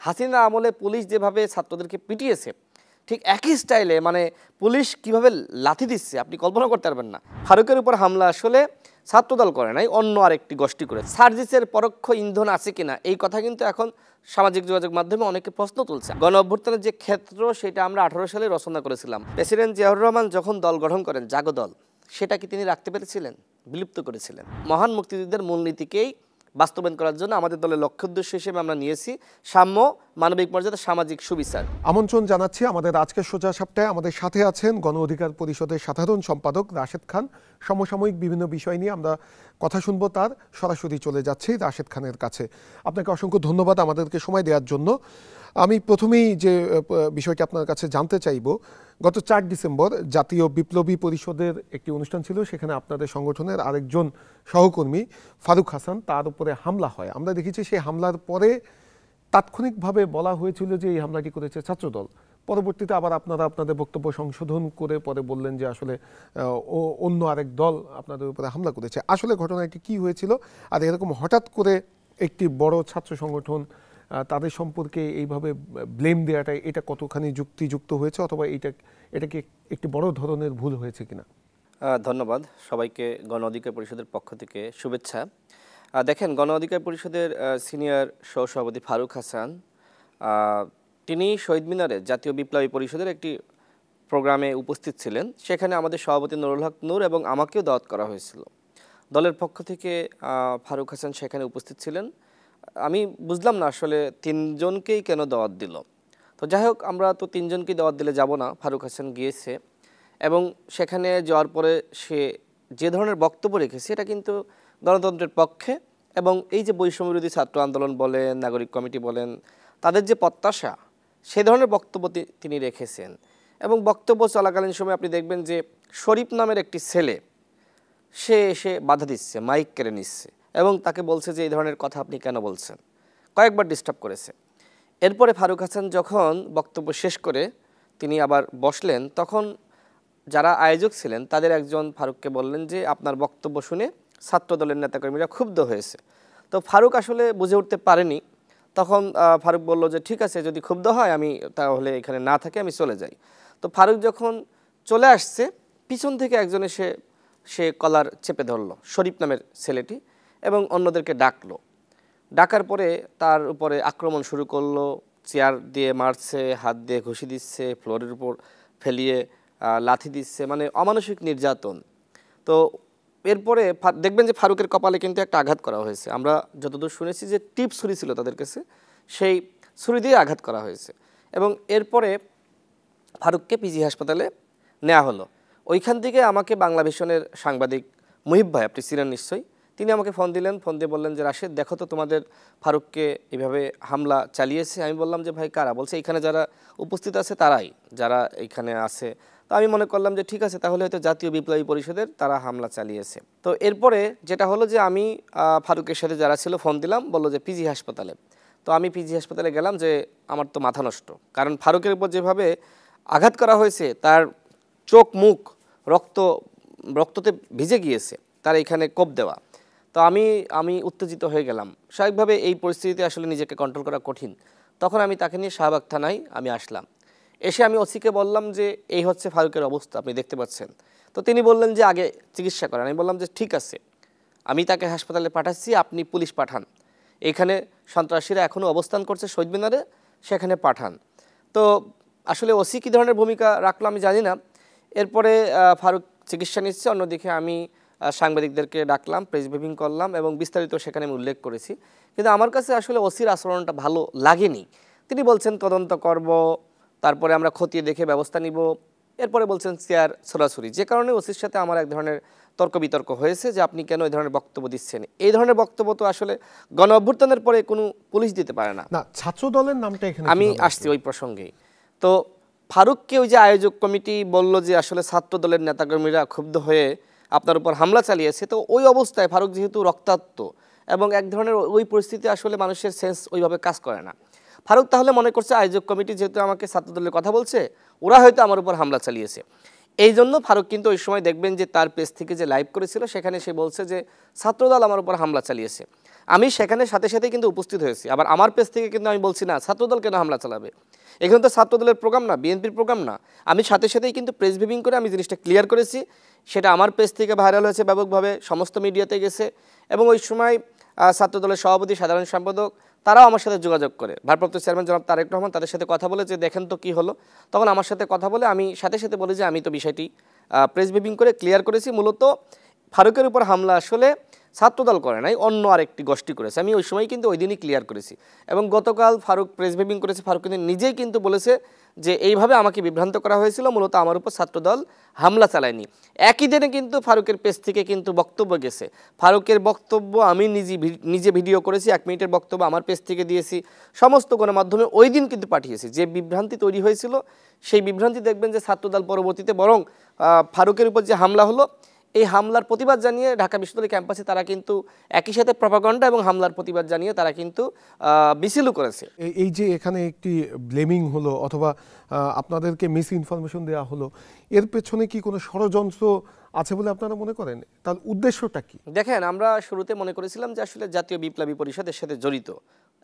হাসিনা আমলে পুলিশ যেভাবে ছাত্রদেরকে পিটিয়েছে ঠিক একই স্টাইলে মানে পুলিশ কিভাবে লাথি দিচ্ছে আপনি কল্পনা করতে পারবেন না। ফারুকের উপর হামলা আসলে ছাত্রদল করে নাই, অন্য আরেকটি গোষ্ঠী করে। সার্জিসের পরোক্ষ ইন্ধন আছে কিনা এই কথা কিন্তু এখন সামাজিক যোগাযোগ মাধ্যমে অনেকে প্রশ্ন তুলছে। গণ অভ্যুত্থানের যে ক্ষেত্র সেটা আমরা 18 সালে রচনা করেছিলাম। প্রেসিডেন্ট জিয়াউর রহমান যখন দল গঠন করেন জাগো দল, সেটা কি তিনি রাখতে পেরেছিলেন? বিলুপ্ত করেছিলেন। মহান মুক্তিযুদ্ধের মূলনীতিকেই বাস্তবায়ন করার জন্য আমাদের দলের লক্ষ্য উদ্দেশ্য হিসেবে আমরা নিয়েছি সাম্য, মানবিক মর্যাদা, সামাজিক সুবিচার। আমন্ত্রণ জানাচ্ছি আমাদের আজকের সোজা সাপটায়। আমাদের সাথে আছেন গণ অধিকার পরিষদের সাধারণ সম্পাদক রাশেদ খান। সমসাময়িক বিভিন্ন বিষয় নিয়ে আমরা কথা শুনবো তার। সরাসরি চলে যাচ্ছি রাশেদ খানের কাছে। আপনাকে অসংখ্য ধন্যবাদ আমাদেরকে সময় দেওয়ার জন্য। আমি প্রথমেই যে বিষয়টি আপনার কাছে জানতে চাইব, গত 4 ডিসেম্বর জাতীয় বিপ্লবী পরিষদের একটি অনুষ্ঠান ছিল, সেখানে আপনাদের সংগঠনের আরেকজন সহকর্মী ফারুক হাসান, তার উপরে হামলা হয়। আমরা দেখেছি সেই হামলার পরে তাৎক্ষণিকভাবে বলা হয়েছিল যে এই হামলাটি করেছে ছাত্রদল। পরবর্তীতে আবার আপনারা আপনাদের বক্তব্য সংশোধন করে পরে বললেন যে আসলে অন্য আরেক দল আপনাদের উপরে হামলা করেছে। আসলে ঘটনাটি কি হয়েছিল, আর এরকম হঠাৎ করে একটি বড় ছাত্র সংগঠন তাদের সম্পর্কে এইভাবে ব্লেম দেওয়াটা এটা কতখানি যুক্তিযুক্ত হয়েছে, অথবা এটা কি একটি বড় ধরনের ভুল হয়েছে কিনা? ধন্যবাদ সবাইকে। গণ অধিকার পরিষদের পক্ষ থেকে শুভেচ্ছা। দেখেন, গণ অধিকার পরিষদের সিনিয়র সহসভাপতি ফারুক হাসান তিনি শহীদ মিনারে জাতীয় বিপ্লবী পরিষদের একটি প্রোগ্রামে উপস্থিত ছিলেন। সেখানে আমাদের সভাপতি নুরুল হক নূর এবং আমাকেও দাওয়াত করা হয়েছিল। দলের পক্ষ থেকে ফারুক হাসান সেখানে উপস্থিত ছিলেন। আমি বুঝলাম না আসলে 3 জনকেই কেন দাওয়াত দিল। তো যাই হোক, আমরা তো 3 জনকেই দাওয়াত দিলে যাব না। ফারুক হাসান গিয়েছে এবং সেখানে যাওয়ার পরে সে যে ধরনের বক্তব্য রেখেছে এটা কিন্তু গণতন্ত্রের পক্ষে, এবং এই যে বৈষম্যবিরোধী ছাত্র আন্দোলন বলেন, নাগরিক কমিটি বলেন, তাদের যে প্রত্যাশা সেই ধরনের বক্তব্য তিনি রেখেছেন। এবং বক্তব্য চলাকালীন সময় আপনি দেখবেন যে শরীফ নামের একটি ছেলে সে এসে বাধা দিচ্ছে, মাইক কেড়ে নিচ্ছে এবং তাকে বলছে যে এই ধরনের কথা আপনি কেন বলছেন, কয়েকবার ডিস্টার্ব করেছে। এরপরে ফারুক হাসান যখন বক্তব্য শেষ করে তিনি আবার বসলেন, তখন যারা আয়োজক ছিলেন তাদের একজন ফারুককে বললেন যে আপনার বক্তব্য শুনে ছাত্রদলের নেতাকর্মীরা ক্ষুব্ধ হয়েছে। তো ফারুক আসলে বুঝে উঠতে পারেনি। তখন ফারুক বলল যে ঠিক আছে, যদি ক্ষুব্ধ হয় আমি তাহলে এখানে না থাকি, আমি চলে যাই। তো ফারুক যখন চলে আসছে, পিছন থেকে একজন এসে সে কলার চেপে ধরলো, শরীফ নামের ছেলেটি, এবং অন্যদেরকে ডাকলো। ডাকার পরে তার উপরে আক্রমণ শুরু করলো। চেয়ার দিয়ে মারছে, হাত দিয়ে ঘুষি দিচ্ছে, ফ্লোরের উপর ফেলিয়ে লাথি দিচ্ছে, মানে অমানসিক নির্যাতন। তো এরপরে দেখবেন যে ফারুকের কপালে কিন্তু একটা আঘাত করা হয়েছে। আমরা যতদূর শুনেছি যে টিপ ছুরি ছিল তাদের কাছে, সেই ছুরি দিয়ে আঘাত করা হয়েছে। এবং এরপরে ফারুককে পিজি হাসপাতালে নেওয়া হলো। ওইখান থেকে আমাকে বাংলা ভিশনের সাংবাদিক মুহিব ভাই, আপনি ছিলেন নিশ্চয়ই, তিনি আমাকে ফোন দিলেন। ফোন দিয়ে বললেন যে রাশেদ, দেখো তো তোমাদের ফারুককে এভাবে হামলা চালিয়েছে। আমি বললাম যে ভাই কারা? বলছে এইখানে যারা উপস্থিত আছে তারাই, যারা এইখানে আছে। তো আমি মনে করলাম যে ঠিক আছে, তাহলে হয়তো জাতীয় বিপ্লবী পরিষদের তারা হামলা চালিয়েছে। তো এরপরে যেটা হলো যে আমি ফারুকের সাথে যারা ছিল ফোন দিলাম, বললো যে পিজি হাসপাতালে। তো আমি পিজি হাসপাতালে গেলাম, যে আমার তো মাথা নষ্ট, কারণ ফারুকের উপর যেভাবে আঘাত করা হয়েছে, তার চোখ মুখ রক্ততে ভিজে গিয়েছে, তার এখানে কোপ দেওয়া। তো আমি উত্তেজিত হয়ে গেলাম। স্বাভাবিকভাবে এই পরিস্থিতিতে আসলে নিজেকে কন্ট্রোল করা কঠিন। তখন আমি তাকে নিয়ে শাহবাগ থানায় আমি আসলাম। এসে আমি ওসিকে বললাম যে এই হচ্ছে ফারুকের অবস্থা, আপনি দেখতে পাচ্ছেন। তো তিনি বললেন যে আগে চিকিৎসা করেন। আমি বললাম যে ঠিক আছে, আমি তাকে হাসপাতালে পাঠাচ্ছি, আপনি পুলিশ পাঠান। এইখানে সন্ত্রাসীরা এখনও অবস্থান করছে শহীদ মিনারে, সেখানে পাঠান। তো আসলে ওসি কী ধরনের ভূমিকা রাখলো আমি জানি না। এরপরে ফারুক চিকিৎসা নিচ্ছে, অন্যদিকে আমি সাংবাদিকদেরকে ডাকলাম, প্রেস ব্রিফিং করলাম এবং বিস্তারিত সেখানে আমি উল্লেখ করেছি। কিন্তু আমার কাছে আসলে ওসির আচরণটা ভালো লাগেনি। তিনি বলছেন তদন্ত করব, তারপরে আমরা খতিয়ে দেখে ব্যবস্থা নিব, এরপরে বলছেন চেয়ার ছোড়াছুরি, যে কারণে ওসির সাথে আমার এক ধরনের তর্ক বিতর্ক হয়েছে যে আপনি কেন এই ধরনের বক্তব্য দিচ্ছেন। এই ধরনের বক্তব্য তো আসলে গণ অভ্যুত্থানের পরে কোনো পুলিশ দিতে পারে না। ছাত্র দলের নামটা এখানে আমি আসছি ওই প্রসঙ্গেই। তো ফারুককে ওই যে আয়োজক কমিটি বলল যে আসলে ছাত্র দলের নেতাকর্মীরা ক্ষুব্ধ হয়ে আপনার উপর হামলা চালিয়েছে। তো ওই অবস্থায় ফারুক যেহেতু রক্তাক্ত এবং এক ধরনের ওই পরিস্থিতি আসলে মানুষের সেন্স ওইভাবে কাজ করে না। ফারুক তাহলে মনে করছে আয়োজক কমিটি যেহেতু আমাকে ছাত্র দলের কথা বলছে, ওরা হয়তো আমার উপর হামলা চালিয়েছে। এই জন্য ফারুক কিন্তু ওই সময় দেখবেন যে তার পেজ থেকে যে লাইভ করেছিল সেখানে সে বলছে যে ছাত্রদল আমার উপর হামলা চালিয়েছে। আমি সেখানে সাথে সাথে কিন্তু উপস্থিত হয়েছি। আবার আমার পেজ থেকে কিন্তু আমি বলছি না ছাত্রদল কেন হামলা চালাবে, এখানে তো ছাত্রদলের প্রোগ্রাম না, বিএনপির প্রোগ্রাম না। আমি সাথে সাথেই কিন্তু প্রেস ব্রিফিং করে আমি জিনিসটা ক্লিয়ার করেছি। সেটা আমার পেজ থেকে ভাইরাল হয়েছে, ব্যাপকভাবে সমস্ত মিডিয়াতে গেছে। এবং ওই সময় ছাত্রদলের সভাপতি, সাধারণ সম্পাদক তারাও আমার সাথে যোগাযোগ করে, ভারপ্রাপ্ত চেয়ারম্যান জনাব তারেক রহমান, তাদের সাথে কথা বলে যে দেখেন তো কী হলো। তখন আমার সাথে কথা বলে আমি সাথে সাথে বলি যে আমি তো বিষয়টি প্রেস ব্রিফিং করে ক্লিয়ার করেছি। মূলত ফারুকের উপর হামলা আসলে ছাত্রদল করে নাই, অন্য আরেকটি গোষ্ঠী করেছে। আমি ওই সময় কিন্তু ওই দিনই ক্লিয়ার করেছি। এবং গতকাল ফারুক প্রেস ব্রিফিং করেছে, ফারুক কিন্তু নিজেই কিন্তু বলেছে যে এইভাবে আমাকে বিভ্রান্ত করা হয়েছিল, মূলত আমার উপর ছাত্রদল হামলা চালায়নি। একই দিনে কিন্তু ফারুকের পেজ থেকে কিন্তু বক্তব্য গেছে। ফারুকের বক্তব্য আমি নিজে ভিডিও করেছি, 1 মিনিটের বক্তব্য আমার পেজ থেকে দিয়েছি, সমস্ত গণমাধ্যমে ওই দিন কিন্তু পাঠিয়েছি। যে বিভ্রান্তি তৈরি হয়েছিল সেই বিভ্রান্তি দেখবেন যে ছাত্রদল পরবর্তীতে বরং ফারুকের উপর যে হামলা হলো এই হামলার প্রতিবাদ জানিয়ে ঢাকা বিশ্ববিদ্যালয় ক্যাম্পাসে তারা কিন্তু একই সাথে প্রপাগান্ডা এবং হামলার প্রতিবাদ জানিয়ে তারা কিন্তু মিছিলও করেছে। এই যে এখানে একটি ব্লেমিং হলো অথবা আপনাদেরকে মিস ইনফরমেশন দেওয়া হলো, এর পেছনে কি কোনো ষড়যন্ত্র আছে বলে আপনারা মনে করেন? তার উদ্দেশ্যটা কি? দেখেন, আমরা শুরুতে মনে করেছিলাম যে আসলে জাতীয় বিপ্লবী পরিষদ এর সাথে জড়িত।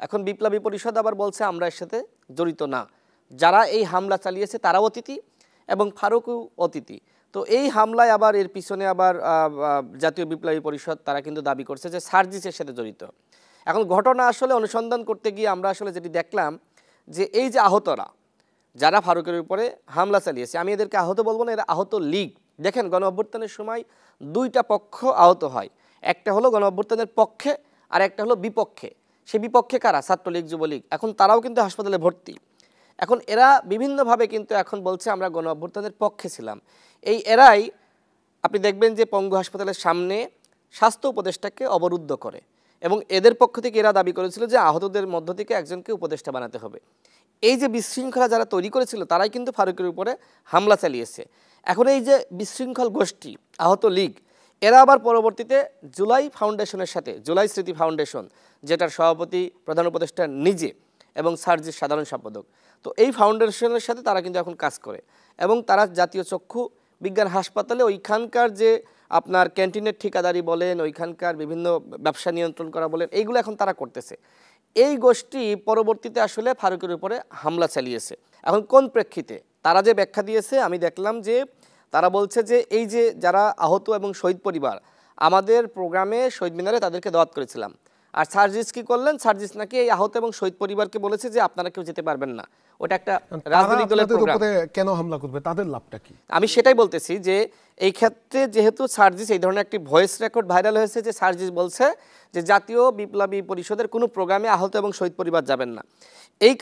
এখন বিপ্লবী পরিষদ আবার বলছে আমরা এর সাথে জড়িত না। যারা এই হামলা চালিয়েছে তারাও অতিথি এবং ফারুকও অতিথি। তো এই হামলায় আবার এর পিছনে আবার জাতীয় বিপ্লবী পরিষদ তারা কিন্তু দাবি করছে যে সার্জিসের সাথে জড়িত। এখন ঘটনা আসলে অনুসন্ধান করতে গিয়ে আমরা আসলে যেটি দেখলাম যে এই যে আহতরা যারা ফারুকের উপরে হামলা চালিয়েছে, আমি এদেরকে আহত বলবো না, এরা আহত লীগ। দেখেন, গণ অভ্যুত্থানের সময় 2টা পক্ষ আহত হয়, একটা হলো গণ অভ্যুত্থানের পক্ষে আর একটা হলো বিপক্ষে। সেই বিপক্ষে কারা? ছাত্রলীগ, যুবলীগ। এখন তারাও কিন্তু হাসপাতালে ভর্তি। এখন এরা বিভিন্নভাবে কিন্তু এখন বলছে আমরা গণ অভ্যুত্থানের পক্ষে ছিলাম। এরাই আপনি দেখবেন যে পঙ্গু হাসপাতালের সামনে স্বাস্থ্য উপদেষ্টাকে অবরুদ্ধ করে এবং এদের পক্ষ থেকে এরা দাবি করেছিল যে আহতদের মধ্য থেকে একজনকে উপদেষ্টা বানাতে হবে। এই যে বিশৃঙ্খলা যারা তৈরি করেছিল তারাই কিন্তু ফারুকের উপরে হামলা চালিয়েছে। এখন এই যে বিশৃঙ্খল গোষ্ঠী আহত লীগ, এরা আবার পরবর্তীতে জুলাই ফাউন্ডেশনের সাথে, জুলাই স্মৃতি ফাউন্ডেশন যেটার সভাপতি প্রধান উপদেষ্টা নিজে এবং সার্জিস সাধারণ সম্পাদক, তো এই ফাউন্ডেশনের সাথে তারা কিন্তু এখন কাজ করে এবং তারা জাতীয় চক্ষু বিজ্ঞান হাসপাতালে ওইখানকার যে আপনার ক্যান্টিনের ঠিকাদারি বলেন, ওইখানকার বিভিন্ন ব্যবসা নিয়ন্ত্রণ করা বলেন, এইগুলো এখন তারা করতেছে। এই গোষ্ঠী পরবর্তীতে আসলে ফারুকের উপরে হামলা চালিয়েছে। এখন কোন প্রেক্ষিতে তারা যে ব্যাখ্যা দিয়েছে, আমি দেখলাম যে তারা বলছে যে এই যে যারা আহত এবং শহীদ পরিবার, আমাদের প্রোগ্রামে শহীদ মিনারে তাদেরকে দাওয়াত করেছিলাম। আর সার্জিস কি করলেন? সার্জিস নাকি এই আহত এবং শহীদ পরিবারকে বলেছে যে আপনারা কেউ যেতে পারবেন না, ওটা একটা রাজনৈতিক দলের প্রোগ্রাম। কেন হামলা করবে? তাদের লাভটা কি? আমি সেটাই বলতেছি যে এই ক্ষেত্রে যেহেতু সার্জিস এই ধরনের একটি ভয়েস রেকর্ড ভাইরাল হয়েছে যে সার্জিস বলছে যে জাতীয় বিপ্লবী পরিষদের কোনো প্রোগ্রামে আহত এবং শহীদ পরিবার যাবেন না। এই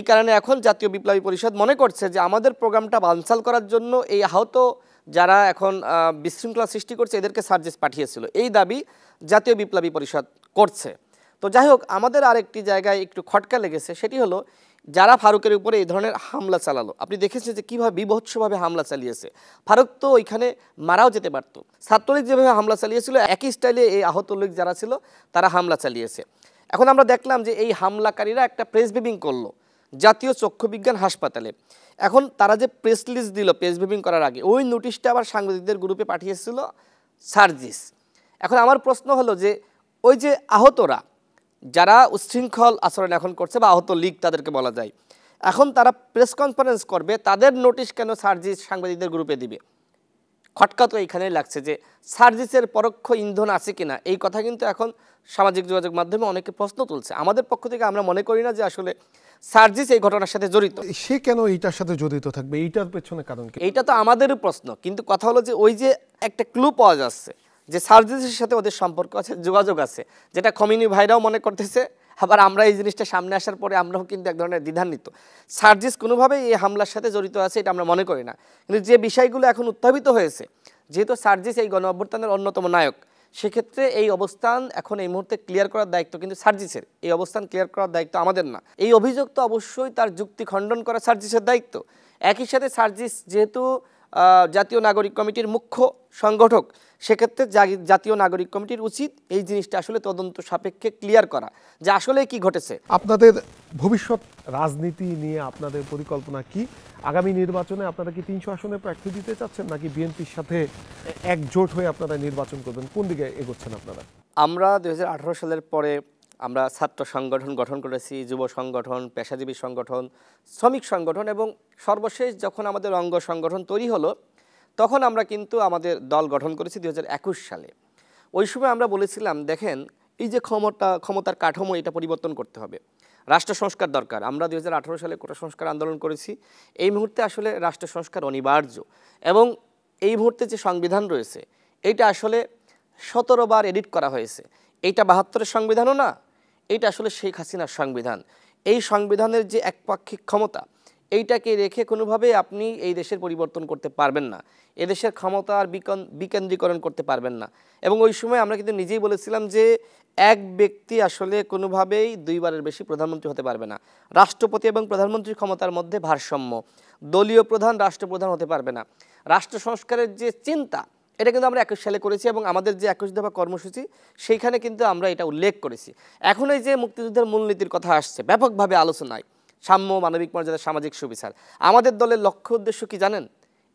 কারণে এখন জাতীয় বিপ্লবী পরিষদ মনে করছে যে আমাদের প্রোগ্রামটা বানচাল করার জন্য এই আহত যারা এখন বিশৃঙ্খলা সৃষ্টি করছে এদেরকে সার্জিস পাঠিয়েছিল, এই দাবি জাতীয় বিপ্লবী পরিষদ করছে। তো যাই হোক, আমাদের আরেকটি জায়গায় একটু খটকা লেগেছে, সেটি হলো যারা ফারুকের উপরে এই ধরনের হামলা চালালো, আপনি দেখেছেন যে কীভাবে বিভৎসভাবে হামলা চালিয়েছে। ফারুক তো ওইখানে মারাও যেতে পারতো। ছাত্রলীগ যেভাবে হামলা চালিয়েছিল একই স্টাইলে এই আহত লোক যারা ছিল তারা হামলা চালিয়েছে। এখন আমরা দেখলাম যে এই হামলাকারীরা একটা প্রেস ব্রিফিং করলো জাতীয় চক্ষু বিজ্ঞান হাসপাতালে। এখন তারা যে প্রেস রিলিজ দিল প্রেস ব্রিফিং করার আগে, ওই নোটিশটা আবার সাংবাদিকদের গ্রুপে পাঠিয়েছিল সার্জিস। এখন আমার প্রশ্ন হলো যে ওই যে আহতরা যারা উচ্ছৃঙ্খল আচরণ এখন করছে বা আহত লীগ তাদেরকে বলা যায়, এখন তারা প্রেস কনফারেন্স করবে, তাদের নোটিশ কেন সার্জিস সাংবাদিকদের গ্রুপে দিবে? খটকা তো এইখানেই লাগছে যে সার্জিসের পরোক্ষ ইন্ধন আছে কিনা, এই কথা কিন্তু এখন সামাজিক যোগাযোগ মাধ্যমে অনেকে প্রশ্ন তুলছে। আমাদের পক্ষ থেকে আমরা মনে করি না যে আসলে সার্জিস এই ঘটনার সাথে জড়িত। সে কেন এইটার সাথে জড়িত থাকবে? এইটার পেছনে কারণ কি? এইটা তো আমাদেরও প্রশ্ন, কিন্তু কথা হলো যে ওই যে একটা ক্লু পাওয়া যাচ্ছে যে সার্জিসের সাথে ওদের সম্পর্ক আছে, যোগাযোগ আছে, যেটা কমিউনি ভাইরাও মনে করতেছে। আবার আমরা এই জিনিসটা সামনে আসার পরে আমরাও কিন্তু এক ধরনের দ্বিধান্বিত। সার্জিস কোনোভাবেই এই হামলার সাথে জড়িত আছে এটা আমরা মনে করি না, কিন্তু যে বিষয়গুলো এখন উত্থাপিত হয়েছে, যেহেতু সার্জিস এই গণ অভ্যুত্থানের অন্যতম নায়ক, সেক্ষেত্রে এই অবস্থান এখন এই মুহূর্তে ক্লিয়ার করার দায়িত্ব কিন্তু সার্জিসের, এই অবস্থান ক্লিয়ার করার দায়িত্ব আমাদের না। এই অভিযোগ তো অবশ্যই তার যুক্তি খণ্ডন করা সার্জিসের দায়িত্ব। একই সাথে সার্জিস যেহেতু জাতীয় নাগরিক কমিটির মুখ্য সংগঠক, সেক্ষেত্রে জাতীয় নাগরিক কমিটির উচিত এই জিনিসটা আসলে তদন্ত সাপেক্ষে ক্লিয়ার করা যে আসলে কি ঘটেছে। আপনাদের ভবিষ্যৎ রাজনীতি নিয়ে আপনাদের পরিকল্পনা কি? আগামী নির্বাচনে আপনারা কি 300 আসনে প্রার্থী দিতে চাচ্ছেন, নাকি বিএনপির সাথে একজোট হয়ে আপনারা নির্বাচন করবেন? কোন দিকে এগোচ্ছেন আপনারা? আমরা 2018 সালের পরে আমরা ছাত্র সংগঠন গঠন করেছি, যুব সংগঠন, পেশাজীবী সংগঠন, শ্রমিক সংগঠন, এবং সর্বশেষ যখন আমাদের অঙ্গ সংগঠন তৈরি হলো তখন আমরা কিন্তু আমাদের দল গঠন করেছি 2021 সালে। ওই সময় আমরা বলেছিলাম, দেখেন এই যে ক্ষমতার কাঠামো, এটা পরিবর্তন করতে হবে, রাষ্ট্র সংস্কার দরকার। আমরা 2018 সালে কোটা সংস্কার আন্দোলন করেছি। এই মুহূর্তে আসলে রাষ্ট্র সংস্কার অনিবার্য, এবং এই মুহূর্তে যে সংবিধান রয়েছে এইটা আসলে 17 বার এডিট করা হয়েছে। এইটা 72-এর সংবিধানও না, এইটা আসলে শেখ হাসিনার সংবিধান। এই সংবিধানের যে একপাক্ষিক ক্ষমতা, এইটাকে রেখে কোনোভাবে আপনি এই দেশের পরিবর্তন করতে পারবেন না, এদেশের ক্ষমতার বিকেন্দ্রীকরণ করতে পারবেন না। এবং ওই সময় আমরা কিন্তু নিজেই বলেছিলাম যে এক ব্যক্তি আসলে কোনোভাবেই 2 বারের বেশি প্রধানমন্ত্রী হতে পারবে না। রাষ্ট্রপতি এবং প্রধানমন্ত্রীর ক্ষমতার মধ্যে ভারসাম্য, দলীয় প্রধান রাষ্ট্রপ্রধান হতে পারবে না। রাষ্ট্র সংস্কারের যে চিন্তা, এটা কিন্তু আমরা 21 সালে করেছি, এবং আমাদের যে 21 দফা কর্মসূচি সেইখানে কিন্তু আমরা এটা উল্লেখ করেছি। এখন এই যে মুক্তিযুদ্ধের মূলনীতির কথা আসছে ব্যাপকভাবে আলোচনায়, সাম্য, মানবিক মর্যাদা, সামাজিক সুবিচার, আমাদের দলের লক্ষ্য উদ্দেশ্য কি জানেন?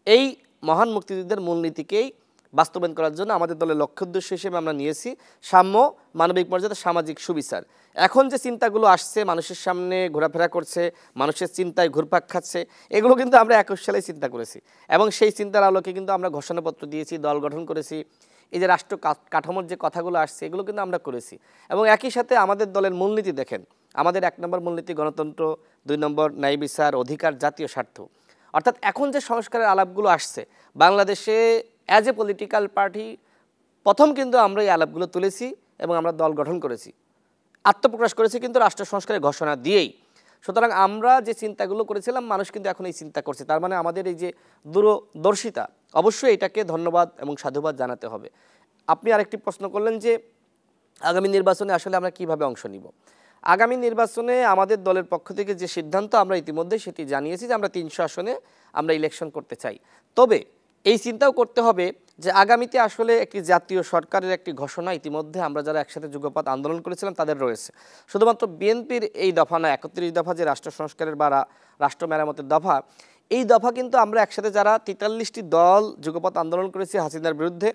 এই মহান মুক্তিযুদ্ধের মূলনীতিকেই বাস্তবায়ন করার জন্য আমাদের দলের লক্ষ্য উদ্দেশ্য হিসেবে আমরা নিয়েছি সাম্য, মানবিক মর্যাদা, সামাজিক সুবিচার। এখন যে চিন্তাগুলো আসছে, মানুষের সামনে ঘোরাফেরা করছে, মানুষের চিন্তায় ঘুরপাক খাচ্ছে, এগুলো কিন্তু আমরা 21 সালে চিন্তা করেছি, এবং সেই চিন্তার আলোকে কিন্তু আমরা ঘোষণাপত্র দিয়েছি, দল গঠন করেছি। এই যে রাষ্ট্র কাঠামোর যে কথাগুলো আসছে এগুলো কিন্তু আমরা করেছি। এবং একই সাথে আমাদের দলের মূলনীতি দেখেন, আমাদের 1 নম্বর মূলনীতি গণতন্ত্র, 2 নম্বর ন্যায় বিচার, অধিকার, জাতীয় স্বার্থ। অর্থাৎ এখন যে সংস্কারের আলাপগুলো আসছে বাংলাদেশে অ্যাজ এ পলিটিক্যাল পার্টি প্রথম কিন্তু আমরা এই আলাপগুলো তুলেছি, এবং আমরা দল গঠন করেছি, আত্মপ্রকাশ করেছি কিন্তু রাষ্ট্র সংস্কারের ঘোষণা দিয়েই। সুতরাং আমরা যে চিন্তাগুলো করেছিলাম মানুষ কিন্তু এখন এই চিন্তা করছে, তার মানে আমাদের এই যে দূরদর্শিতা, অবশ্যই এটাকে ধন্যবাদ এবং সাধুবাদ জানাতে হবে। আপনি আরেকটি প্রশ্ন করলেন যে আগামী নির্বাচনে আসলে আমরা কিভাবে অংশ নিব। আগামী নির্বাচনে আমাদের দলের পক্ষ থেকে যে সিদ্ধান্ত, আমরা ইতিমধ্যে সেটি জানিয়েছি যে আমরা 300 আসনে আমরা ইলেকশন করতে চাই। তবে এই চিন্তাও করতে হবে যে আগামীতে আসলে একটি জাতীয় সরকারের একটি ঘোষণা ইতিমধ্যে আমরা যারা একসাথে যুগপৎ আন্দোলন করেছিলাম তাদের রয়েছে। শুধুমাত্র বিএনপির এই দফা না, 31 দফা যে রাষ্ট্র সংস্কারের বা রাষ্ট্র মেরামতের দফা, এই দফা কিন্তু আমরা একসাথে যারা 43টি দল যুগপৎ আন্দোলন করেছি হাসিনার বিরুদ্ধে,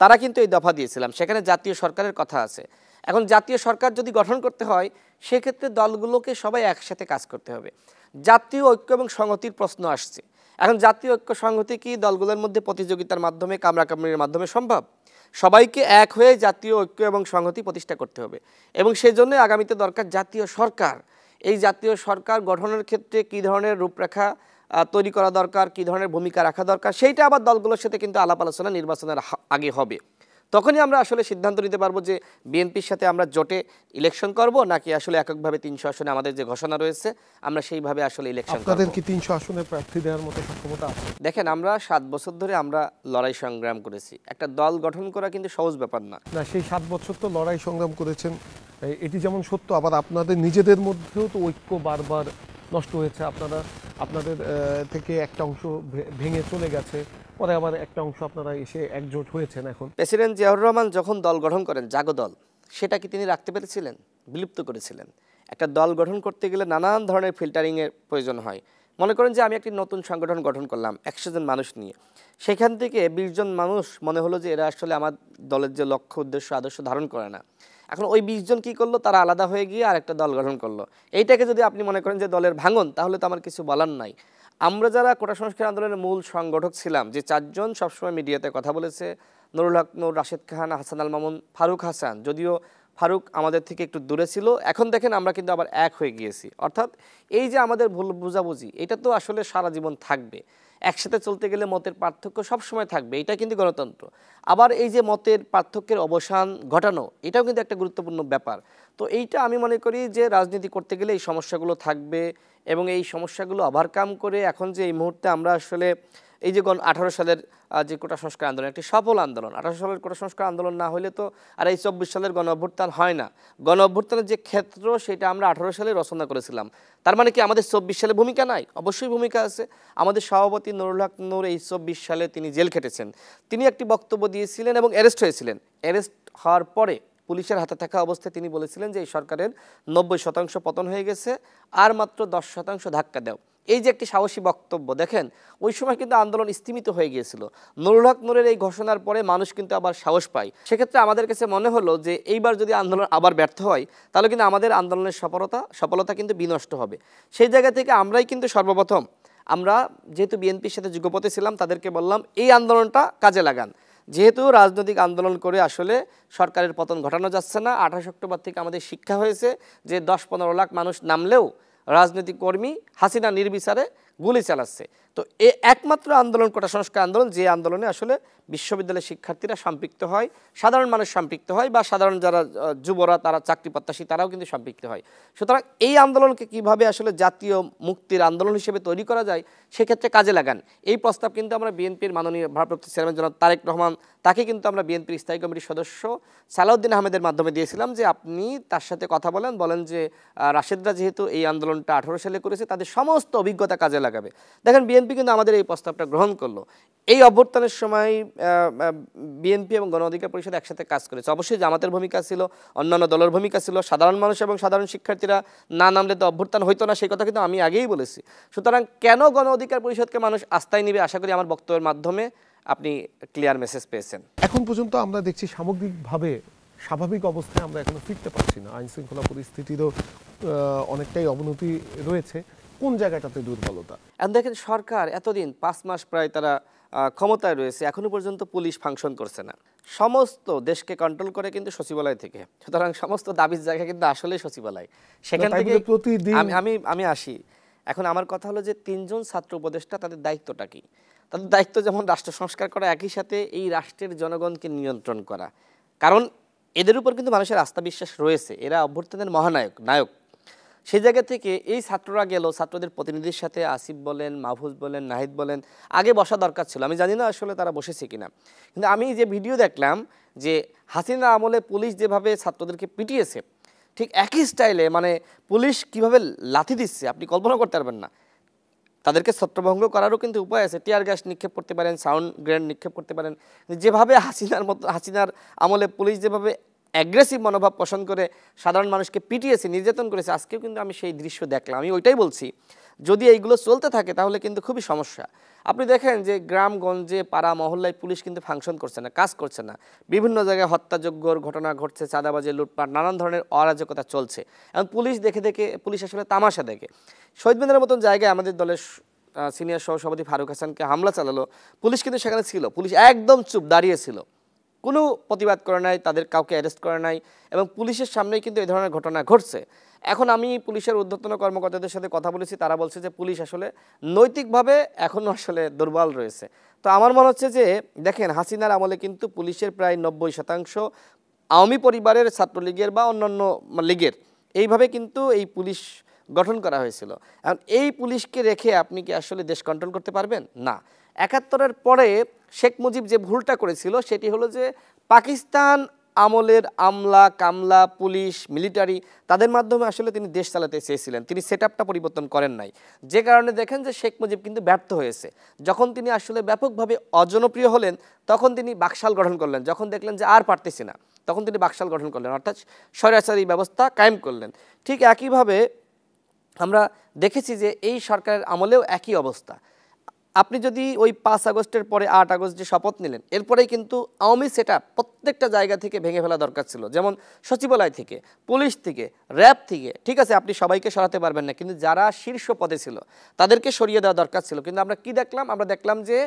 তারা কিন্তু এই দফা দিয়েছিলাম, সেখানে জাতীয় সরকারের কথা আছে। এখন জাতীয় সরকার যদি গঠন করতে হয় সেক্ষেত্রে দলগুলোকে সবাই একসাথে কাজ করতে হবে। জাতীয় ঐক্য এবং সংহতির প্রশ্ন আসছে। এখন জাতীয় ঐক্য সংহতি কি দলগুলোর মধ্যে প্রতিযোগিতার মাধ্যমে, কামড়াকামড়ির মাধ্যমে সম্ভব? সবাইকে এক হয়ে জাতীয় ঐক্য এবং সংহতি প্রতিষ্ঠা করতে হবে, এবং সেই জন্য আগামীতে দরকার জাতীয় সরকার। এই জাতীয় সরকার গঠনের ক্ষেত্রে কী ধরনের রূপরেখা তৈরি করা দরকার, কী ধরনের ভূমিকা রাখা দরকার, সেইটা আবার দলগুলোর সাথে কিন্তু আলাপ আলোচনা নির্বাচনের আগে হবে। তখনই আমরা আসলে সিদ্ধান্ত নিতে পারবো যে বিএনপির সাথে আমরা জোটে ইলেকশন করব, নাকি আসলে এককভাবে 300 আসনে আমাদের যে ঘোষণা রয়েছে আমরা সেইভাবে আসলে ইলেকশন করব। আপনাদের কি 300 আসনে প্রার্থী দেওয়ার মতো সক্ষমতা আছে? দেখেন, আমরা 7 বছর ধরে আমরা লড়াই সংগ্রাম করেছি। একটা দল গঠন করা কিন্তু সহজ ব্যাপার না। না, সেই 7 বছর তো লড়াই সংগ্রাম করেছেন, এটি যেমন সত্য, আবার আপনাদের নিজেদের মধ্যেও তো ঐক্য বারবার নষ্ট হয়েছে। আপনাদের থেকে একটা অংশ ভেঙে চলে গেছে, পরে আবার একটা অংশ আপনারা এসে একজোট হয়েছেন। এখন প্রেসিডেন্ট জিয়াউর রহমান যখন দল গঠন করেন জাগো দল, সেটা কি তিনি রাখতে পেরেছিলেন? বিলুপ্ত করেছিলেন। একটা দল গঠন করতে গেলে নানান ধরনের ফিল্টারিংয়ের প্রয়োজন হয়। মনে করেন যে আমি একটি নতুন সংগঠন গঠন করলাম 100 জন মানুষ নিয়ে, সেখান থেকে 20 জন মানুষ মনে হলো যে এরা আসলে আমার দলের যে লক্ষ্য উদ্দেশ্য আদর্শ ধারণ করে না। এখন ওই 20 জন কী করলো, তারা আলাদা হয়ে গিয়ে আরেকটা দল গঠন করলো। এইটাকে যদি আপনি মনে করেন যে দলের ভাঙন, তাহলে তো আমার কিছু বলার নাই। আমরা যারা কোটা সংস্কার আন্দোলনের মূল সংগঠক ছিলাম, যে 4 জন সবসময় মিডিয়াতে কথা বলেছে, নুরুল হক নূর, রাশেদ খান, হাসান আল মামুন, ফারুক হাসান, যদিও ফারুক আমাদের থেকে একটু দূরে ছিল, এখন দেখেন আমরা কিন্তু আবার এক হয়ে গিয়েছি। অর্থাৎ এই যে আমাদের ভুল বুঝাবুঝি, এটা তো আসলে সারা জীবন থাকবে। একসাথে চলতে গেলে মতের পার্থক্য সবসময় থাকবে, এটা কিন্তু গণতন্ত্র। আবার এই যে মতের পার্থক্যের অবসান ঘটানো, এটাও কিন্তু একটা গুরুত্বপূর্ণ ব্যাপার। তো এইটা আমি মনে করি যে রাজনীতি করতে গেলে এই সমস্যাগুলো থাকবে, এবং এই সমস্যাগুলো ওভারকাম করে এখন যে এই মুহূর্তে আমরা আসলে এই যে 18 সালের যে কোটা সংস্কার আন্দোলন একটি সফল আন্দোলন। 18 সালের কোটা সংস্কার আন্দোলন না হলে তো আর এই 24 সালের গণ অভ্যুত্থান হয় না। গণ অভ্যুত্থানের যে ক্ষেত্র সেটা আমরা 18 সালে রচনা করেছিলাম। তার মানে কি আমাদের 24 সালে ভূমিকা নাই? অবশ্যই ভূমিকা আছে। আমাদের সভাপতি নুরুল হক নূর এই 24 সালে তিনি জেল খেটেছেন। তিনি একটি বক্তব্য দিয়েছিলেন এবং অ্যারেস্ট হয়েছিলেন। অ্যারেস্ট হওয়ার পরে পুলিশের হাতে থাকা অবস্থায় তিনি বলেছিলেন যে এই সরকারের 90% পতন হয়ে গেছে, আর মাত্র 10% ধাক্কা দাও। এই যে একটি সাহসী বক্তব্য, দেখেন ওই সময় কিন্তু আন্দোলন স্তিমিত হয়ে গিয়েছিল। নুরুল হক নূরের এই ঘোষণার পরে মানুষ কিন্তু আবার সাহস পায়। সেক্ষেত্রে আমাদের কাছে মনে হলো যে এইবার যদি আন্দোলন আবার ব্যর্থ হয় তাহলে কিন্তু আমাদের আন্দোলনের সফলতা কিন্তু বিনষ্ট হবে। সেই জায়গা থেকে আমরাই কিন্তু সর্বপ্রথম আমরা যেহেতু বিএনপির সাথে যুগপথে ছিলাম তাদেরকে বললাম এই আন্দোলনটা কাজে লাগান। যেহেতু রাজনৈতিক আন্দোলন করে আসলে সরকারের পতন ঘটানো যাচ্ছে না। 28 অক্টোবর থেকে আমাদের শিক্ষা হয়েছে যে 10-15 লাখ মানুষ নামলেও রাজনৈতিক কর্মী হাসিনা নির্বিচারে গুলি চালাচ্ছে। তো এ একমাত্র আন্দোলন কোটা সংস্কার আন্দোলন যে আন্দোলনে আসলে বিশ্ববিদ্যালয়ের শিক্ষার্থীরা সম্পৃক্ত হয়, সাধারণ মানুষ সম্পৃক্ত হয়, বা সাধারণ যারা যুবরা তারা চাকরি প্রত্যাশী তারাও কিন্তু সম্পৃক্ত হয়। সুতরাং এই আন্দোলনকে কিভাবে আসলে জাতীয় মুক্তির আন্দোলন হিসেবে তৈরি করা যায় সেক্ষেত্রে কাজে লাগান, এই প্রস্তাব কিন্তু আমরা বিএনপির মাননীয় ভারপ্রাপ্ত চেয়ারম্যান জনাব তারেক রহমান তাকে কিন্তু আমরা বিএনপির স্থায়ী কমিটির সদস্য সালাউদ্দিন আহমেদের মাধ্যমে দিয়েছিলাম যে আপনি তার সাথে কথা বলেন যে রাশেদরা যেহেতু এই আন্দোলনটা 18 সালে করেছে তাদের সমস্ত অভিজ্ঞতা কাজে লাগাবে। দেখেন বিএনপি কিন্তু আমাদের এই প্রস্তাবটা গ্রহণ করলো। এই অভ্যুত্থানের সময় বিএনপি এবং গণ অধিকার পরিষদ একসাথে কাজ করেছে। অবশ্যই জামাতের ভূমিকা ছিল, অন্যান্য দলের ভূমিকা ছিল, সাধারণ মানুষ এবং সাধারণ শিক্ষার্থীরা না নামলে তো অভ্যুত্থান হইতো না, সেই কথা কিন্তু আমি আগেই বলেছি। সুতরাং কেন গণ অধিকার পরিষদকে মানুষ আস্থায় নিবে, আশা করি আমার বক্তব্যের মাধ্যমে আপনি ক্লিয়ার মেসেজ পেয়েছেন। এখন পর্যন্ত আমরা দেখছি সামগ্রিকভাবে স্বাভাবিক অবস্থায় আমরা এখনো ফিরতে পারছি না, আইন শৃঙ্খলা পরিস্থিতিরও অনেকটাই অবনতি রয়েছে। কোন জায়গাটাতে দুর্বলতা? এখন দেখেন সরকার এতদিন 5 মাস প্রায় তারা ক্ষমতায় রয়েছে, এখনো পর্যন্ত পুলিশ ফাংশন করছে না। সমস্ত দেশকে কন্ট্রোল করে কিন্তু সচিবালয় থেকে। সুতরাং সমস্ত দাবির জায়গা কিন্তু আসলেই সচিবালয়। সেখান থেকে আমি আসি। এখন আমার কথা হলো যে 3 জন ছাত্র উপদেষ্টা তাদের দায়িত্বটা কি? তাদের দায়িত্ব যেমন রাষ্ট্র সংস্কার করা, একই সাথে এই রাষ্ট্রের জনগণকে নিয়ন্ত্রণ করা। কারণ এদের উপর কিন্তু মানুষের আস্থা বিশ্বাস রয়েছে, এরা অভ্যুত্থানের নায়ক। সেই জায়গা থেকে এই ছাত্ররা গেল, ছাত্রদের প্রতিনিধির সাথে আসিফ বলেন, মাহফুজ বলেন, নাহিদ বলেন, আগে বসা দরকার ছিল। আমি জানি না আসলে তারা বসেছে কিনা, কিন্তু আমি যে ভিডিও দেখলাম যে হাসিনা আমলে পুলিশ যেভাবে ছাত্রদেরকে পিটিয়েছে ঠিক একই স্টাইলে মানে পুলিশ কিভাবে লাথি দিচ্ছে আপনি কল্পনা করতে পারবেন না। তাদেরকে ছত্রভঙ্গ করারও কিন্তু উপায় আছে, টিয়ার গ্যাস নিক্ষেপ করতে পারেন, সাউন্ড গ্রেনেড নিক্ষেপ করতে পারেন। যেভাবে হাসিনার আমলে পুলিশ যেভাবে অ্যাগ্রেসিভ মনোভাব পোষণ করে সাধারণ মানুষকে পিটিয়েছে, নির্যাতন করেছে, আজকেও কিন্তু আমি সেই দৃশ্য দেখলাম। আমি ওইটাই বলছি, যদি এইগুলো চলতে থাকে তাহলে কিন্তু খুবই সমস্যা। আপনি দেখেন যে গ্রামগঞ্জে পাড়া মহল্লায় পুলিশ কিন্তু ফাংশন করছে না, কাজ করছে না। বিভিন্ন জায়গায় হত্যাযজ্ঞর ঘটনা ঘটছে, চাঁদাবাজি, লুটপাট, নানান ধরনের অরাজকতা চলছে। এবং পুলিশ আসলে তামাশা দেখে। শহীদ মিনারের মতন জায়গায় আমাদের দলের সিনিয়র সহসভাপতি ফারুক হাসানকে হামলা চালালো, পুলিশ কিন্তু সেখানে ছিল। পুলিশ একদম চুপ দাঁড়িয়েছিল, কোনো প্রতিবাদ করে নাই, তাদের কাউকে অ্যারেস্ট করে নাই, এবং পুলিশের সামনেই কিন্তু এই ধরনের ঘটনা ঘটছে। এখন আমি পুলিশের ঊর্ধ্বতন কর্মকর্তাদের সাথে কথা বলেছি, তারা বলছে যে পুলিশ আসলে নৈতিকভাবে এখনও আসলে দুর্বল রয়েছে। তো আমার মনে হচ্ছে যে দেখেন হাসিনার আমলে কিন্তু পুলিশের প্রায় 90% আওয়ামী পরিবারের, ছাত্রলীগের বা অন্যান্য লীগের, এইভাবে কিন্তু এই পুলিশ গঠন করা হয়েছিল। এখন এই পুলিশকে রেখে আপনি কি আসলে দেশ কন্ট্রোল করতে পারবেন? না। 71-এর পরে শেখ মুজিব যে ভুলটা করেছিল সেটি হলো যে পাকিস্তান আমলের আমলা কামলা, পুলিশ, মিলিটারি, তাদের মাধ্যমে আসলে তিনি দেশ চালাতে চেয়েছিলেন। তিনি সেটআপটা পরিবর্তন করেন নাই, যে কারণে দেখেন যে শেখ মুজিব কিন্তু ব্যর্থ হয়েছে। যখন তিনি আসলে ব্যাপকভাবে অজনপ্রিয় হলেন তখন তিনি বাকশাল গঠন করলেন। যখন দেখলেন যে আর পারতেছি না তখন তিনি বাকশাল গঠন করলেন, অর্থাৎ স্বৈরাচারী ব্যবস্থা কায়েম করলেন। ঠিক একইভাবে আমরা দেখেছি যে এই সরকারের আমলেও একই অবস্থা। আপনি যদি ওই 5 আগস্টের পরে 8 আগস্ট যে শপথ নিলেন, এরপরেই কিন্তু আওয়ামী সেটআপ প্রত্যেকটা জায়গা থেকে ভেঙে ফেলা দরকার ছিল। যেমন সচিবালয় থেকে, পুলিশ থেকে, র্যাব থেকে। ঠিক আছে, আপনি সবাইকে সরাতে পারবেন না, কিন্তু যারা শীর্ষ পদে ছিল তাদেরকে সরিয়ে দেওয়া দরকার ছিল। কিন্তু আমরা কি দেখলাম? আমরা দেখলাম যে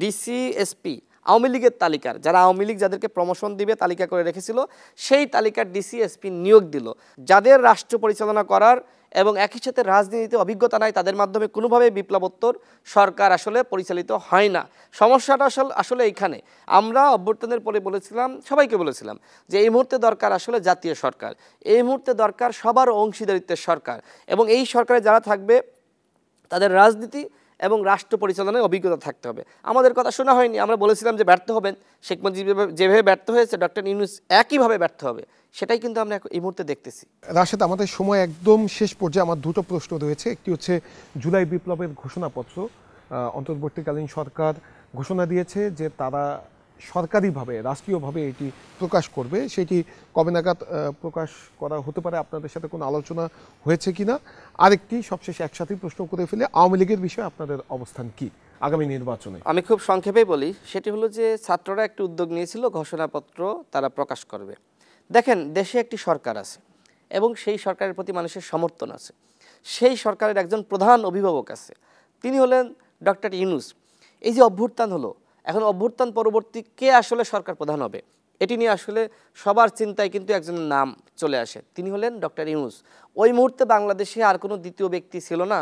ডিসি, এসপি আওয়ামী লীগের তালিকার, যারা আওয়ামী লীগ যাদেরকে প্রমোশন দিবে তালিকা করে রেখেছিল, সেই তালিকার ডিসি, এসপি নিয়োগ দিল। যাদের রাষ্ট্র পরিচালনা করার এবং একই সাথে রাজনীতিতে অভিজ্ঞতা নাই, তাদের মাধ্যমে কোনোভাবে বিপ্লবোত্তর সরকার আসলে পরিচালিত হয় না। সমস্যাটা আসলে এইখানে। আমরা অভ্যুত্থানের পরে বলেছিলাম, সবাইকে বলেছিলাম যে এই মুহূর্তে দরকার আসলে জাতীয় সরকার, এই মুহূর্তে দরকার সবার অংশীদারিত্বের সরকার, এবং এই সরকারে যারা থাকবে তাদের রাজনীতি এবং রাষ্ট্র পরিচালনায় অভিজ্ঞতা থাকতে হবে। আমাদের কথা শোনা হয়নি, আমরা বলেছিলাম যে ব্যর্থ হবেন, শেখ মুজিব যেভাবে ব্যর্থ হয়েছে ডক্টর ইউনূস একইভাবে ব্যর্থ হবে, সেটাই কিন্তু আমরা এই মুহূর্তে দেখতেছি। রাশেদ, আমাদের সময় একদম শেষ পর্যায়ে। আমার দুটো প্রশ্ন রয়েছে। একটি হচ্ছে জুলাই বিপ্লবের ঘোষণাপত্র, অন্তর্বর্তীকালীন সরকার ঘোষণা দিয়েছে যে তারা সরকারিভাবে রাষ্ট্রীয়ভাবে এটি প্রকাশ করবে, সেটি কবে নাগাদ প্রকাশ করা হতে পারে? আপনাদের সাথে কোনো আলোচনা হয়েছে কিনা? আরেকটি সবশেষে একসাথেই প্রশ্ন করে ফেলে, আওয়ামী লীগের বিষয়ে আপনাদের অবস্থান কি আগামী নির্বাচনে? আমি খুব সংক্ষেপেই বলি, সেটি হলো যে ছাত্ররা একটি উদ্যোগ নিয়েছিল, ঘোষণাপত্র তারা প্রকাশ করবে। দেখেন, দেশে একটি সরকার আছে এবং সেই সরকারের প্রতি মানুষের সমর্থন আছে। সেই সরকারের একজন প্রধান অভিভাবক আছে, তিনি হলেন ডক্টর ইউনূস। এই যে অভ্যুত্থান হলো, এখন অভ্যুত্থান পরবর্তী কে আসলে সরকার প্রধান হবে, এটি নিয়ে আসলে সবার চিন্তায় কিন্তু একজনের নাম চলে আসে, তিনি হলেন ডক্টর ইউনূস। ওই মুহূর্তে বাংলাদেশে আর কোনো দ্বিতীয় ব্যক্তি ছিল না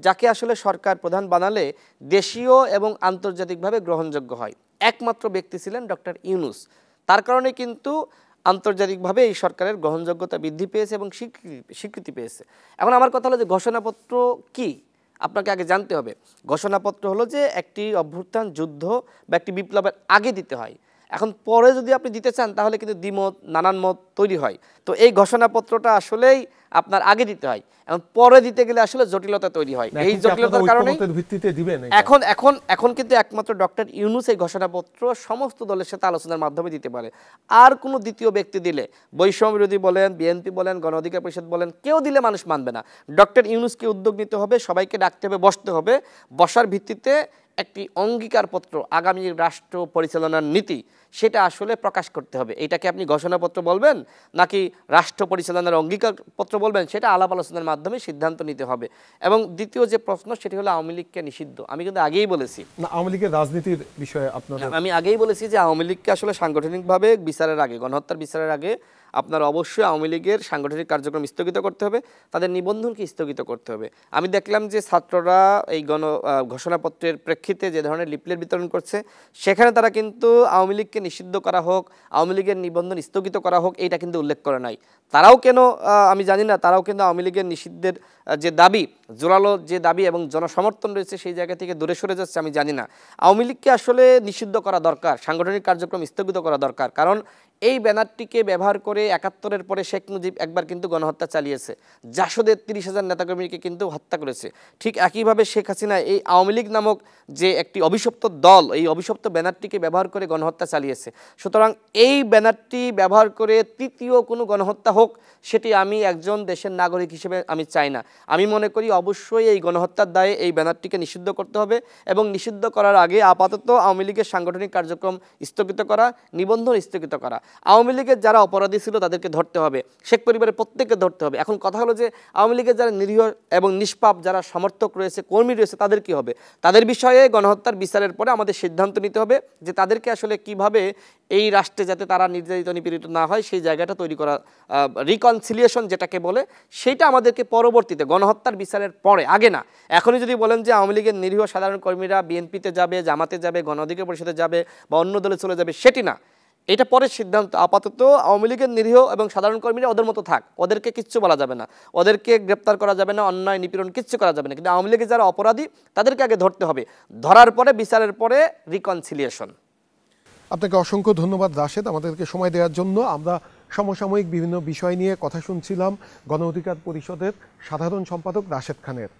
যাকে আসলে সরকার প্রধান বানালে দেশীয় এবং আন্তর্জাতিকভাবে গ্রহণযোগ্য হয়। একমাত্র ব্যক্তি ছিলেন ডক্টর ইউনূস। তার কারণে কিন্তু আন্তর্জাতিকভাবে এই সরকারের গ্রহণযোগ্যতা বৃদ্ধি পেয়েছে এবং স্বীকৃতি পেয়েছে। এখন আমার কথা হলো যে ঘোষণাপত্র কি, আপনাকে আগে জানতে হবে। ঘোষণাপত্র হলো যে একটি অভ্যুত্থান, যুদ্ধ বা একটি বিপ্লবের আগে দিতে হয়। এখন পরে যদি আপনি দিতে চান তাহলে কিন্তু দ্বিমত, নানান মত তৈরি হয়। তো এই ঘোষণাপত্রটা আসলেই আপনার আগে দিতে হয়, এখন পরে দিতে গেলে আসলে জটিলতা তৈরি হয়। এই জটিলতার কারণে এখন এখন এখন কিন্তু একমাত্র ডক্টর ইউনূস এই ঘোষণাপত্র সমস্ত দলের সাথে আলোচনার মাধ্যমে দিতে পারে। আর কোনো দ্বিতীয় ব্যক্তি দিলে, বৈষম্য বিরোধী বলেন, বিএনপি বলেন, গণ অধিকার পরিষদ বলেন, কেউ দিলে মানুষ মানবে না। ডক্টর ইউনূসকে উদ্যোগ নিতে হবে, সবাইকে ডাকতে হবে, বসতে হবে, বসার ভিত্তিতে একটি অঙ্গীকারপত্র, আগামী রাষ্ট্র পরিচালনার নীতি, সেটা আসলে প্রকাশ করতে হবে। এটাকে আপনি ঘোষণাপত্র বলবেন নাকি রাষ্ট্র পরিচালনার অঙ্গীকারপত্র বলবেন, সেটা আলাপ আলোচনার মাধ্যমে সিদ্ধান্ত নিতে হবে। এবং দ্বিতীয় যে প্রশ্ন, সেটি হলো আওয়ামী লীগকে নিষিদ্ধ। আমি কিন্তু আগেই বলেছি না, আওয়ামী লীগের রাজনীতির বিষয়ে আমি আগেই বলেছি যে আওয়ামী লীগকে আসলে সাংগঠনিকভাবে বিচারের আগে, গণহত্যার বিচারের আগে আপনার অবশ্যই আওয়ামী লীগের সাংগঠনিক কার্যক্রম স্থগিত করতে হবে, তাদের নিবন্ধনকে স্থগিত করতে হবে। আমি দেখলাম যে ছাত্ররা এই ঘোষণাপত্রের প্রেক্ষিতে যে ধরনের লিফলেট বিতরণ করছে, সেখানে তারা কিন্তু আওয়ামী লীগকে নিষিদ্ধ করা হোক, আওয়ামী লীগের নিবন্ধন স্থগিত করা হোক, এইটা কিন্তু উল্লেখ করে নাই। তারাও কেন আমি জানি না, তারাও কিন্তু আওয়ামী লীগের নিষিদ্ধের যে দাবি, জোরালো যে দাবি এবং জনসমর্থন রয়েছে, সেই জায়গা থেকে দূরে সরে যাচ্ছে আমি জানি না। আওয়ামী লীগকে আসলে নিষিদ্ধ করা দরকার, সাংগঠনিক কার্যক্রম স্থগিত করা দরকার। কারণ এই ব্যানারটিকে ব্যবহার করে ৭১-এর পরে শেখ মুজিব একবার কিন্তু গণহত্যা চালিয়েছে, জাসদের ৩০,০০০ নেতাকর্মীকে কিন্তু হত্যা করেছে। ঠিক একইভাবে শেখ হাসিনা এই আওয়ামী লীগ নামক যে একটি অভিশপ্ত দল, এই অভিশপ্ত ব্যানারটিকে ব্যবহার করে গণহত্যা চালিয়েছে। সুতরাং এই ব্যানারটি ব্যবহার করে তৃতীয় কোনো গণহত্যা হোক, সেটি আমি একজন দেশের নাগরিক হিসেবে আমি চাই না। আমি মনে করি অবশ্যই এই গণহত্যার দায়ে এই ব্যানারটিকে নিষিদ্ধ করতে হবে এবং নিষিদ্ধ করার আগে আপাতত আওয়ামী লীগের সাংগঠনিক কার্যক্রম স্থগিত করা, নিবন্ধন স্থগিত করা। আওয়ামী লীগের যারা অপরাধী ছিল তাদেরকে ধরতে হবে, শেখ পরিবারের প্রত্যেককে ধরতে হবে। এখন কথা হলো যে আওয়ামী লীগের যারা নিরীহ এবং নিষ্পাপ যারা সমর্থক রয়েছে, কর্মী রয়েছে, তাদের কি হবে? তাদের বিষয়ে গণহত্যার বিচারের পরে আমাদের সিদ্ধান্ত নিতে হবে যে তাদেরকে আসলে কিভাবে এই রাষ্ট্রে যাতে তারা নির্যাতিত, নিপীড়িত না হয়, সেই জায়গাটা তৈরি করা, রিকনসিলিয়েশন যেটাকে বলে, সেইটা আমাদেরকে পরবর্তীতে গণহত্যার বিচারের পরে, আগে না। এখনই যদি বলেন যে আওয়ামী লীগের নিরীহ সাধারণ কর্মীরা বিএনপিতে যাবে, জামাতে যাবে, গণ অধিকার পরিষদে যাবে বা অন্য দলে চলে যাবে, সেটি না, এটা পরের সিদ্ধান্ত। আপাতত আওয়ামী লীগের নিরীহ এবং সাধারণ কর্মীরা ওদের মতো থাক, ওদেরকে কিচ্ছু বলা যাবে না, ওদেরকে গ্রেপ্তার করা যাবে না, অন্যায় নিপীড়ন কিচ্ছু করা যাবে না। কিন্তু আওয়ামী লীগের যারা অপরাধী তাদেরকে আগে ধরতে হবে, ধরার পরে বিচারের পরে রিকনসিলিয়েশন। আপনাকে অসংখ্য ধন্যবাদ রাশেদ, আমাদেরকে সময় দেওয়ার জন্য। আমরা সমসাময়িক বিভিন্ন বিষয় নিয়ে কথা শুনছিলাম গণ অধিকার পরিষদের সাধারণ সম্পাদক রাশেদ খানের।